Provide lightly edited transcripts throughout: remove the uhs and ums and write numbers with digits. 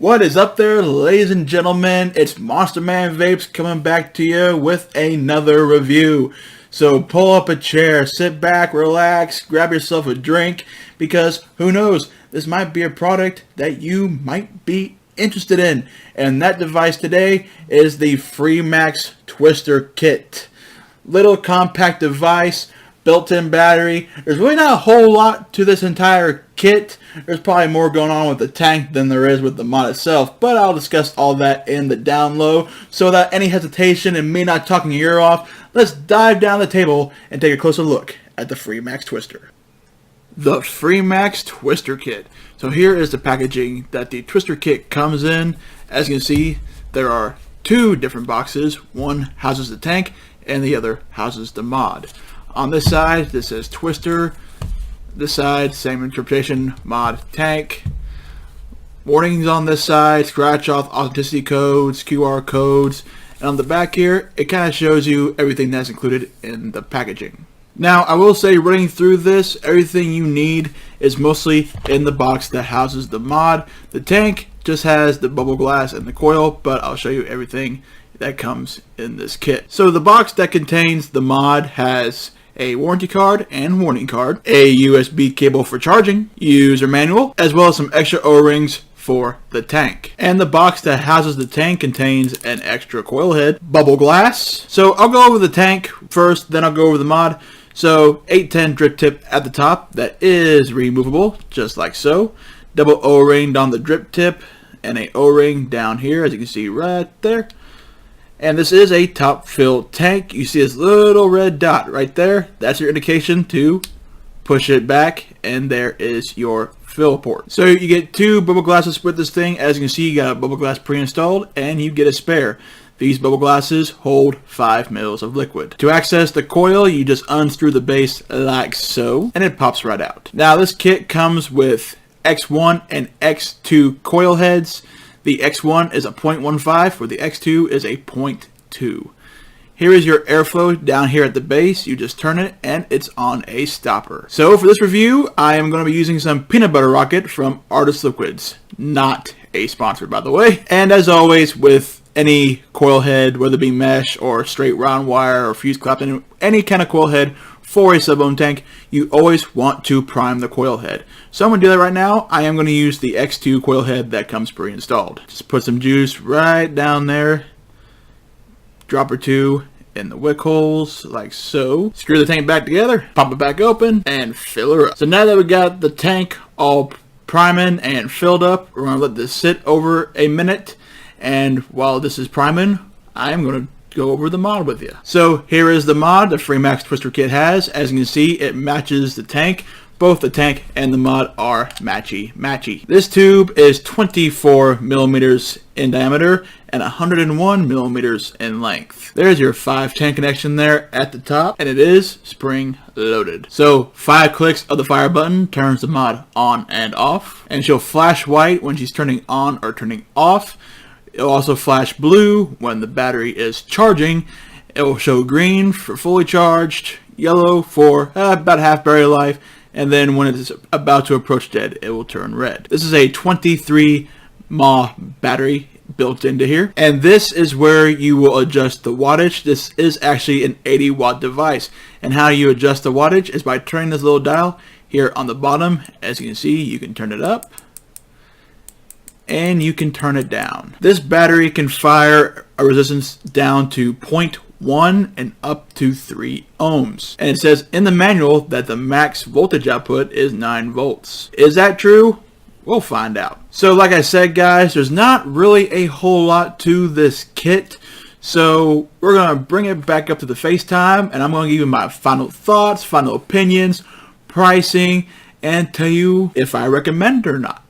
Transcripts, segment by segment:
What is up there, ladies and gentlemen? It's Monster Man Vapes coming back to you with another review. So pull up a chair, sit back, relax, grab yourself a drink, because who knows, this might be a product that you might be interested in. And that device today is the Freemax Twister Kit. Little compact device, built-in battery. There's really not a whole lot to this entire kit. There's probably more going on with the tank than there is with the mod itself, but I'll discuss all that in the down low. So without any hesitation and me not talking your ear off, let's dive down the table and take a closer look at the Freemax Twister. The Freemax Twister Kit. So here is the packaging that the Twister Kit comes in. As you can see, there are two different boxes. One houses the tank and the other houses the mod. On this side, this says Twister. This side, same interpretation, mod tank. Warnings on this side, scratch off authenticity codes, QR codes. And on the back here, it kind of shows you everything that's included in the packaging. Now, I will say, running through this, everything you need is mostly in the box that houses the mod. The tank just has the bubble glass and the coil, but I'll show you everything that comes in this kit. So the box that contains the mod has a warranty card and warning card, a USB cable for charging, user manual, as well as some extra O-rings for the tank. And the box that houses the tank contains an extra coil head, bubble glass. So I'll go over the tank first, then I'll go over the mod. So 810 drip tip at the top that is removable, just like so. Double O-ring on the drip tip and a O-ring down here, as you can see right there. And this is a top fill tank. You see this little red dot right there. That's your indication to push it back, and there is your fill port. So you get two bubble glasses with this thing. As you can see, you got a bubble glass pre-installed and you get a spare. These bubble glasses hold 5 mils of liquid. To access the coil, you just unscrew the base like so, and it pops right out. Now this kit comes with X1 and X2 coil heads. The X1 is a 0.15, where the X2 is a 0.2. Here is your airflow down here at the base. You just turn it and it's on a stopper. So for this review, I am going to be using some Peanut Butter Rocket from Artist Liquids. Not a sponsor, by the way. And as always, with any coil head, whether it be mesh or straight round wire or fuse clapped, any kind of coil head for a sub-ohm tank, you always want to prime the coil head. So I'm going to do that right now. I am going to use the X2 coil head that comes pre-installed. Just put some juice right down there. Drop or two in the wick holes, like so. Screw the tank back together, pop it back open, and fill her up. So now that we got the tank all priming and filled up, we're going to let this sit over a minute. And while this is priming, I'm going to go over the mod with you. So here is the mod the Freemax Twister Kit has. As you can see, it matches the tank. Both the tank and the mod are matchy. This tube is 24 millimeters in diameter and 101 millimeters in length. There's your 510 connection there at the top, and it is spring loaded. So 5 clicks of the fire button turns the mod on and off, and she'll flash white when she's turning on or turning off. It'll also flash blue when the battery is charging. It will show green for fully charged, yellow for about half battery life, and then when it is about to approach dead, it will turn red. This is a 23 mAh battery built into here, and this is where you will adjust the wattage. This is actually an 80 watt device, and how you adjust the wattage is by turning this little dial here on the bottom. As you can see, you can turn it up and you can turn it down. This battery can fire a resistance down to 0.1 and up to 3 ohms. And it says in the manual that the max voltage output is 9 volts. Is that true? We'll find out. So like I said, guys, there's not really a whole lot to this kit. So we're going to bring it back up to the FaceTime, and I'm going to give you my final thoughts, final opinions, pricing, and tell you if I recommend it or not.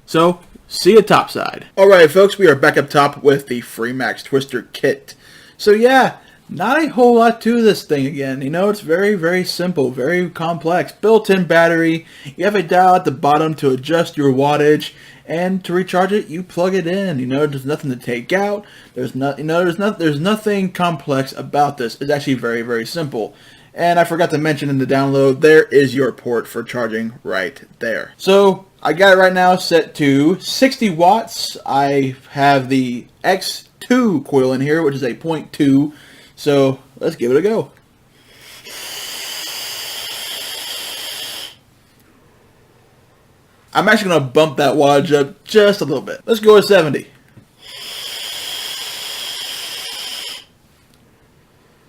So see you topside. Alright folks, we are back up top with the Freemax Twister Kit. So yeah, not a whole lot to this thing again. You know, it's very simple, very complex. Built-in battery. You have a dial at the bottom to adjust your wattage, and to recharge it, you plug it in. You know, there's nothing to take out. There's nothing complex about this. It's actually very simple. And I forgot to mention in the download, there is your port for charging right there. So I got it right now set to 60 watts. I have the X2 coil in here, which is a 0.2. So let's give it a go. I'm actually going to bump that wattage up just a little bit. Let's go with 70.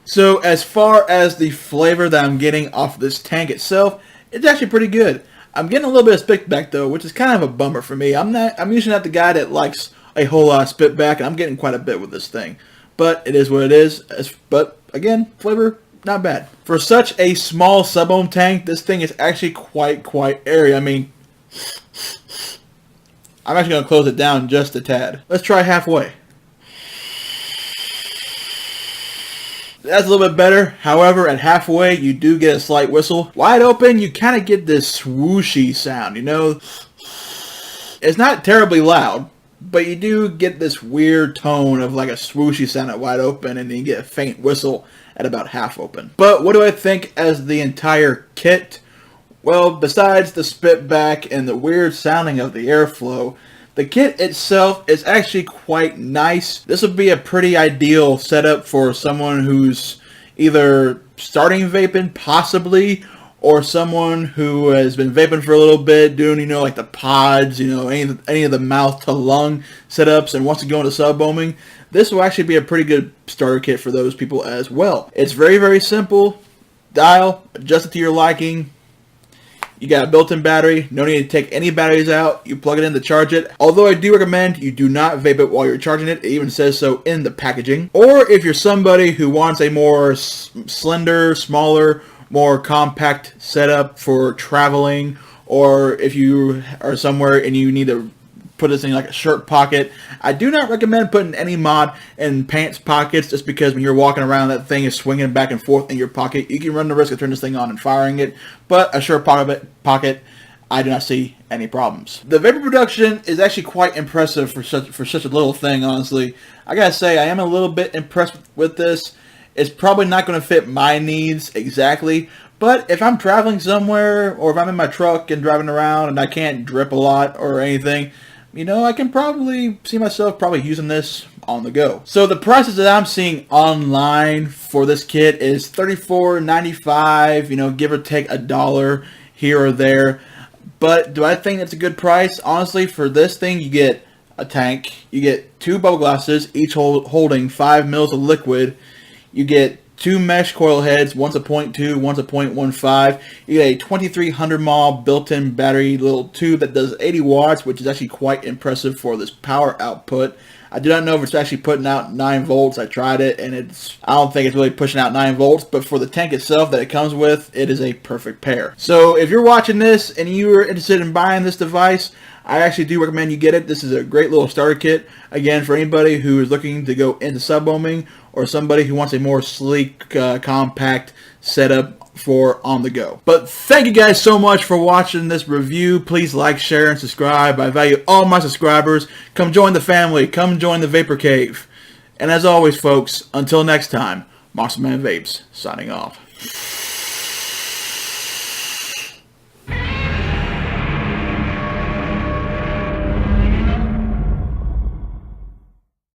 So as far as the flavor that I'm getting off of this tank itself, it's actually pretty good. I'm getting a little bit of spit back though, which is kind of a bummer for me. I'm usually not the guy that likes a whole lot of spit back, and I'm getting quite a bit with this thing. But it is what it is. But again, flavor, not bad. For such a small sub-ohm tank, this thing is actually quite airy. I mean, I'm actually going to close it down just a tad. Let's try halfway. That's a little bit better. However, at halfway, you do get a slight whistle. Wide open, you kind of get this swooshy sound, you know? It's not terribly loud, but you do get this weird tone of like a swooshy sound at wide open, and then you get a faint whistle at about half open. But what do I think as the entire kit? Well, besides the spit back and the weird sounding of the airflow, the kit itself is actually quite nice. This would be a pretty ideal setup for someone who's either starting vaping, possibly, or someone who has been vaping for a little bit, doing, you know, like the pods, you know, any of the mouth to lung setups, and wants to go into sub-ohming. This will actually be a pretty good starter kit for those people as well. It's very simple. Dial, adjust it to your liking. You got a built-in battery, no need to take any batteries out. You plug it in to charge it. Although I do recommend you do not vape it while you're charging it. It even says so in the packaging. Or if you're somebody who wants a more slender, smaller, more compact setup for traveling, or if you are somewhere and you need to put this in like a shirt pocket, I do not recommend putting any mod in pants pockets, just because when you're walking around, that thing is swinging back and forth in your pocket. You can run the risk of turning this thing on and firing it, but a shirt pocket, I do not see any problems. The vapor production is actually quite impressive for such a little thing, honestly. I gotta say, I am a little bit impressed with this. It's probably not going to fit my needs exactly, but if I'm traveling somewhere, or if I'm in my truck and driving around and I can't drip a lot or anything, you know, I can probably see myself using this on the go. So the prices that I'm seeing online for this kit is $34.95, you know, give or take $1 here or there. But do I think that's a good price? Honestly, for this thing, you get a tank, you get 2 bubble glasses, each holding 5 mils of liquid. You get 2 mesh coil heads, one's a 0.2, one's a 0.15. You get a 2300 mAh built-in battery little tube that does 80 watts, which is actually quite impressive for this power output. I do not know if it's actually putting out 9 volts. I tried it, and I don't think it's really pushing out 9 volts, but for the tank itself that it comes with, it is a perfect pair. So if you're watching this and you're interested in buying this device, I actually do recommend you get it. This is a great little starter kit, again, for anybody who is looking to go into sub-ohming, or somebody who wants a more sleek, compact setup for on the go. But thank you guys so much for watching this review. Please like, share, and subscribe. I value all my subscribers. Come join the family. Come join the Vapor Cave. And as always, folks, until next time, Monster Man Vapes, signing off.